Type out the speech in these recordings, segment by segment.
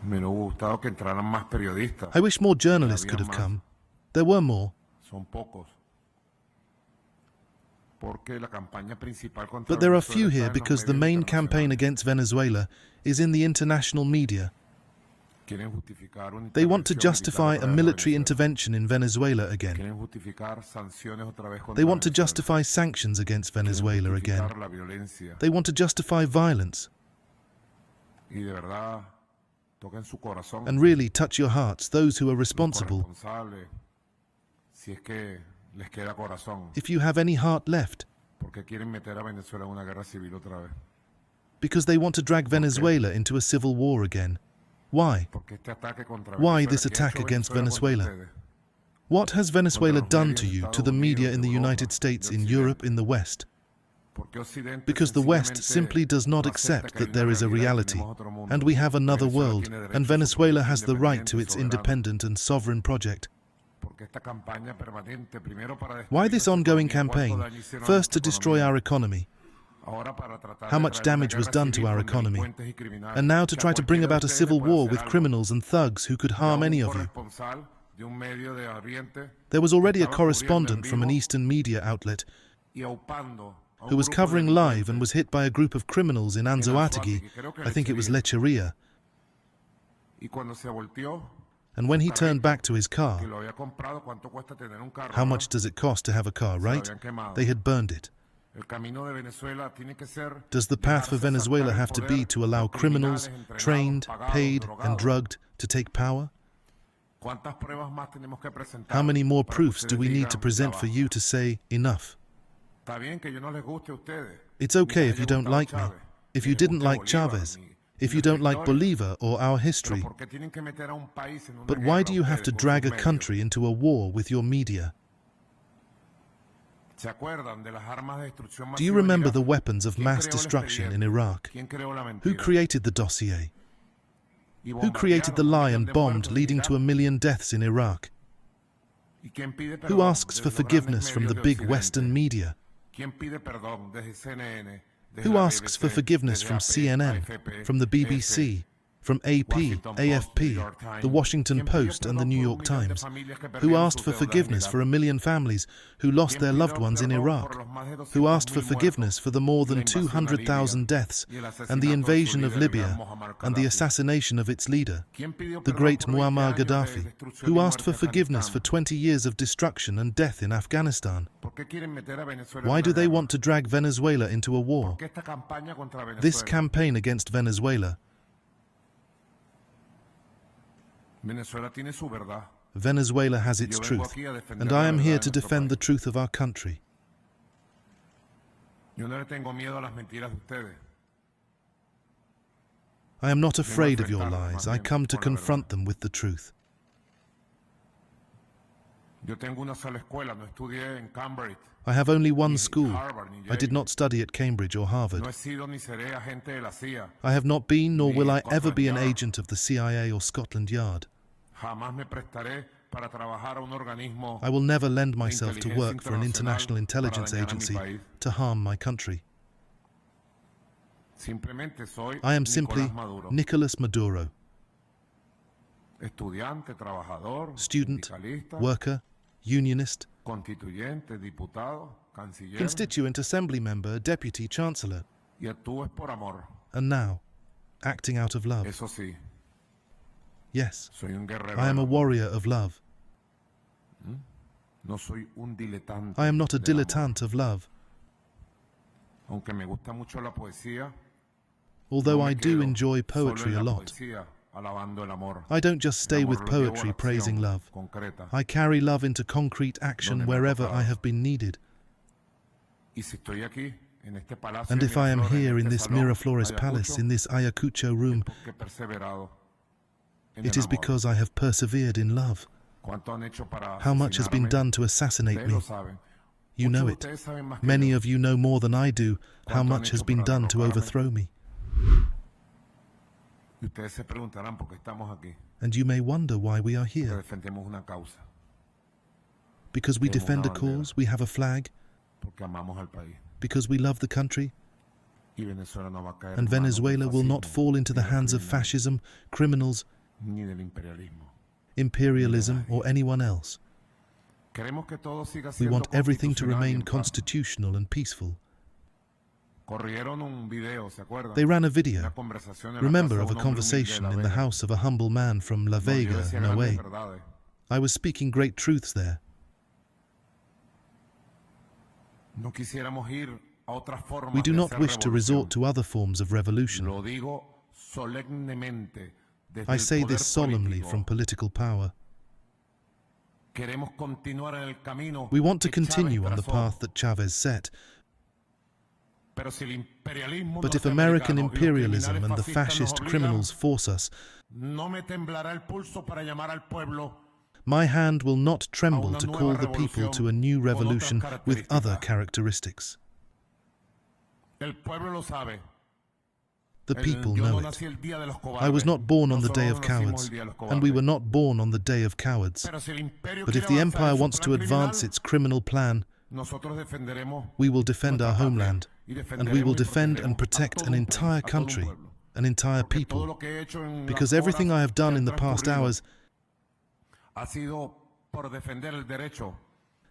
Me hubiera gustado que entraran más periodistas. I wish more journalists could have come. There were more. Son pocos. Porque la campaña principal contra But there are Venezuela few está here en los because the medios main campaign internacionales. against Venezuela is in the international media. Quieren justificar una They want to intervención justify militar a otra vez en military Venezuela. intervention in Venezuela again. Quieren justificar sanciones otra vez contra They want to Venezuela. justify sanctions against Quieren Venezuela again. justificar la violencia. They want to justify violence Y de verdad, toquen su corazón. and really touch your hearts, those who are Los responsible. corresponsables, si es que les queda corazón. If you have any heart left, Porque quieren meter a Venezuela en una guerra civil otra vez. because they want to drag Venezuela into a civil war again. Why? Porque este ataque contra Why Venezuela, this ¿qué ha attack hecho against contra Venezuela? ustedes? What has Venezuela Contra los done medios to de you, Estados to the media Unidos, in the de Europa, United States, de in Occidente? Europe, in the West? Porque Occidente Because the West sencillamente simply does not no accept acepta que hay that there una is a realidad y reality, tenemos otro mundo. and we have another Venezuela world, tiene derecho and a su Venezuela política has the right to independiente, its soberana. independent and sovereign project. Porque esta campaña permanente, primero para Why destruir this nuestra ongoing economía, cuánto campaign? daño hicieron a First, to nuestra destroy economía. our economy, Ahora para tratar how de much traer una damage was guerra done to civil our con economy, delincuentes y criminales. and now to Que try to bring cualquiera de about a ustedes civil le puede war hacer with algo. criminals and thugs who could Ya harm un any of you. corresponsal de un medio de Oriente There was already a estaba cubriendo en correspondent from an vivo Eastern media outlet y aupando a un who was grupo de covering live and delincuentes was hit by a group of criminals in Anzoátegui, creo que I think it was Lechería. Lecheria, Y cuando se volteó, and when he turned back to his que car, lo había comprado, ¿cuánto cuesta tener un carro? how no? much does it cost to have a car, Se lo right? habían quemado. They had burned it. El camino de Venezuela tiene que ser Does the path for dejarse Venezuela asaltar el have to poder be to allow por criminals, criminales, entrenados, trained, pagados, paid, and drogados? drugged to take power? ¿Cuántas pruebas más tenemos que presentar How many more para que proofs do ustedes we need to digan, present "Ya for basta"? you to say enough? Está bien que yo no les guste a ustedes. It's ni okay que if you les don't gustado like me, Chávez, if ni you les didn't guste like Bolívar, Chavez, ni if you nuestra don't like historia. Bolivar or our Pero history. ¿por qué tienen que meter a un país en una But why guerra do you have to ustedes con drag sus a medios? country into a war with your media? ¿Se acuerdan de las armas de destrucción Do you masiva en remember Irak? the weapons of ¿Quién mass creó el destruction in expediente? Iraq? ¿Quién creó la Who mentira? created the dossier? Y Who created the lie bombardearon and a un millón de bombed, muertos en leading to Irak. 1 million deaths in Iraq? ¿Y quién pide Who perdón asks for desde los grandes forgiveness from medios the de big Occidente? Western media? ¿Quién pide perdón desde CNN, desde Who la asks for BBC, forgiveness desde from AP, CNN, AFP, from the BBC, from AP, Washington Post, New AFP, York Times? the Washington ¿Quién pidió Post, and the perdón New por York 1 millón de Times? familias que Who perdieron asked sus for deudas en forgiveness Irak? for 1 million families who lost ¿Quién their pidió loved ones in perdón Iraq? por los más de Who asked 200,000 for forgiveness muertos for the more y la than invasión a 200,000 Libia deaths y el and the asesinato de su invasion of líder, el gran Libya Muammar and the Gaddafi? assassination of its leader, ¿Quién pidió the perdón great por 20 Muammar años de Gaddafi? destrucción Who y asked for muerte en forgiveness for Afganistán? 20 years of destruction and death in Afghanistan? ¿Por qué quieren meter a Venezuela en Why una do they guerra? want to drag Venezuela into a war? ¿Por qué esta campaña contra This Venezuela? campaign against Venezuela. Venezuela tiene su verdad. Venezuela has its Yo vengo truth, aquí a defender and la I am verdad here de to nuestro defend the país. truth of our country. Yo no le tengo miedo a las mentiras de ustedes. I am not afraid of your enfrentarlas, lies. más I bien, come to con la confront verdad. them with the truth. Yo tengo una sola escuela, no estudié en Cambridge, I have only one ni school. Harvard, ni I did Yale. not study at Cambridge or Harvard. No he sido ni seré agente de la CIA. I have not been, nor will I ever be an Scotland Yard. agent of the CIA or Scotland Yard. Jamás me prestaré para trabajar a un organismo I will never lend myself to inteligencia work for an international intelligence para dañar a mi agency país. to harm my country. Simplemente soy I am Nicolás simply Maduro, Nicolas Maduro, estudiante, trabajador, student, sindicalista, worker, unionist, constituyente, diputado, canciller, constituent assembly member, deputy chancellor, y actúo es por amor. and now, acting out of love. Eso sí, Yes, soy un guerrero. I am a del amor. warrior of love. No soy un diletante. I am not a del amor. dilettante of love. Aunque me gusta mucho la poesía, Although no me I do quedo enjoy solo poetry en a la lot, poesía, alabando el amor. I don't just stay El with amor lo llevo a la poetry acción praising love. concreta. I carry love into concrete action Donde me ha wherever tocado. I have been needed. Y si estoy aquí, en este palacio And de if I am Miraflores, en here in este this salón, Miraflores Palace, Ayacucho, in this Ayacucho room, porque he perseverado en it el is amor. because I have persevered in love. ¿Cuánto han hecho para How much has been asesinarme? done to assassinate Ustedes me? lo saben. You Muchos know de it. ustedes saben más que Many yo. of you know more than I do how ¿Cuánto han much has hecho been para done to derrocarme? overthrow me. Y ustedes se preguntarán por qué estamos aquí. And you may wonder why we are Porque here. defendemos una causa, Because we Tenemos defend a una bandera. cause, we have a flag, porque amamos al país. because we love the country, Y Venezuela no va a caer and en manos del Venezuela will not fascismo fall into ni the de hands of criminales. fascism, criminals, ni del imperialismo. imperialism, or anyone else. Queremos que todo siga We siendo want everything to constitucional y remain en paz. constitutional and peaceful. Corrieron un video, ¿se acuerdan? They ran a Una video. conversación en la Remember casa of de a un hombre conversation humilde de in La the Vega. house of a humble man from La No, yo Vega, decía no grandes way. verdades. I was speaking great truths there. No quisiéramos ir a otras formas We do de not hacer wish to resort revolución. to other forms of revolution. Lo digo solemnemente desde I el say poder this solemnly político. from political power. Queremos continuar en el camino We want to que Chávez continue on the trazó. path that Chavez set. Pero si el imperialismo But if norteamericano American y los imperialism criminales and the fascistas nos fascist obligan, criminals force us, no me temblará el pulso para llamar al pueblo my hand will not a tremble una to nueva call the people to a new revolución revolution con otras with other características. characteristics. El pueblo lo sabe. The people Yo no know nací it. el día de los I was cobardes. not born on the day of Nosotros no nacimos cowards, el día de los and we cobardes. were not born on the day of cowards. Pero si el imperio But if quiere the avanzar empire en su wants to plan advance criminal, its criminal plan, nosotros defenderemos we will defend our nuestra patria homeland, y and we will defenderemos y defend and protegeremos protect a an todo un entire país, a todo un country, pueblo. an entire Porque todo people, lo que he hecho en las because everything I have done horas in the que han past transcurrido hours ha sido por defender el derecho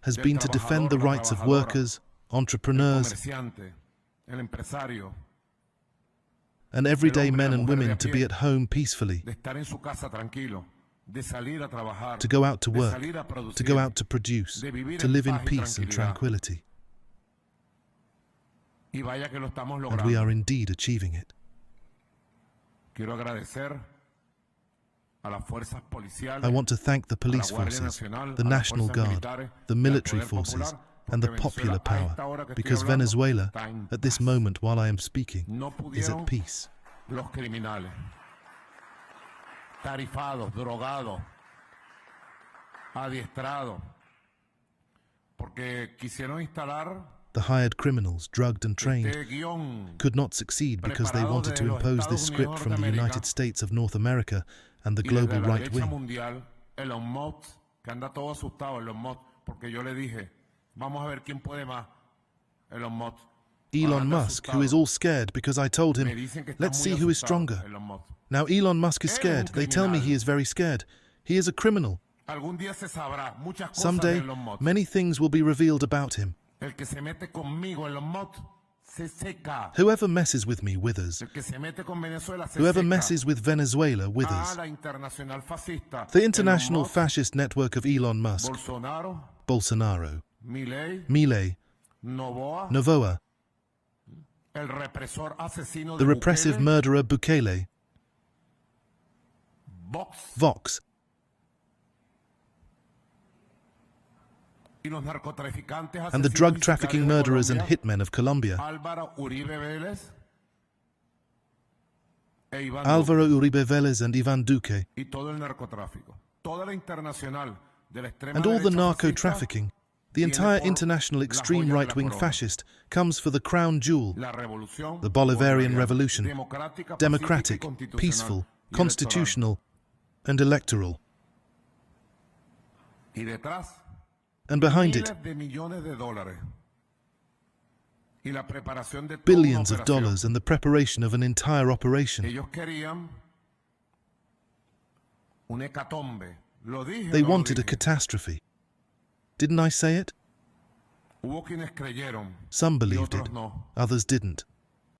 has del been to defend the trabajador, la rights of trabajadora, workers, el entrepreneurs, comerciante, el empresario, and everyday el hombre, men la and mujer de women a to pie, be at home peacefully, de estar en su casa tranquilo, de salir a trabajar, to go out to de work, salir a to producir, go out to produce, de vivir to en live in paz y peace and tranquilidad. tranquility. Y vaya que lo estamos And logrando. we are indeed achieving it. Quiero agradecer a las fuerzas policiales, I want to thank the a la police Guardia forces, Nacional, the a las National fuerzas Guard, militares the y al military poder forces, popular, and the porque popular Venezuela, a power, esta hora que estoy because hablando, Venezuela, está en at this paz. moment while I am speaking, No is at pudieron peace. los criminales, tarifados, drogados, adiestrados, porque quisieron instalar The hired criminals, drugged and trained, este guión could not succeed because they preparado wanted desde to los impose this Estados script Unidos from the de United América States of North America and the y global desde la right derecha wing. mundial, Elon Musk, que anda todo asustado, Elon Musk, porque yo le dije, vamos a ver quién puede más, Elon Musk. Ahora Elon anda Musk, who is asustado. all scared because I told Me him, dicen que está let's muy see who is asustado, stronger. Elon Musk. Now Elon Musk is Él es un scared. They tell me criminal. he is very scared. He is a criminal. Algún día se sabrá muchas cosas de Someday, Elon Musk. many things will be revealed about him. El que se mete conmigo, Elon Musk, se seca. Whoever messes with me withers. El que se mete con Venezuela se Whoever seca. messes with Venezuela withers. La internacional fascista. The international Elon Musk, fascist network of Elon Musk, Bolsonaro, Bolsonaro, Milei, Milei, Novoa, Novoa, el represor asesino the de repressive Bukele, murderer Bukele, Vox Vox, y los narcotraficantes and the asesinos drug y trafficking sicarios de murderers and Colombia, hitmen of Colombia, Álvaro Uribe Vélez e Iván Alvaro Uribe Vélez and Ivan Duque, y todo el narcotráfico. Toda la internacional de la extrema and all the derecha narco fascista trafficking. The tiene entire por international la extreme joya de la right-wing corona. fascist comes for the crown jewel, La revolución the Bolivarian bolivariana, revolution, democrática, democratic, pacífica y constitucional, peaceful, y constitutional, and electoral. electoral. Y detrás, And behind it, miles de millones de dólares. Y la preparación de toda una billions of operación. dollars and the preparation of an entire operation. Ellos querían un hecatombe. Lo dije, They no lo wanted a dije. catastrophe. Didn't I say it? Hubo quienes creyeron Some y believed otros it, no. others didn't.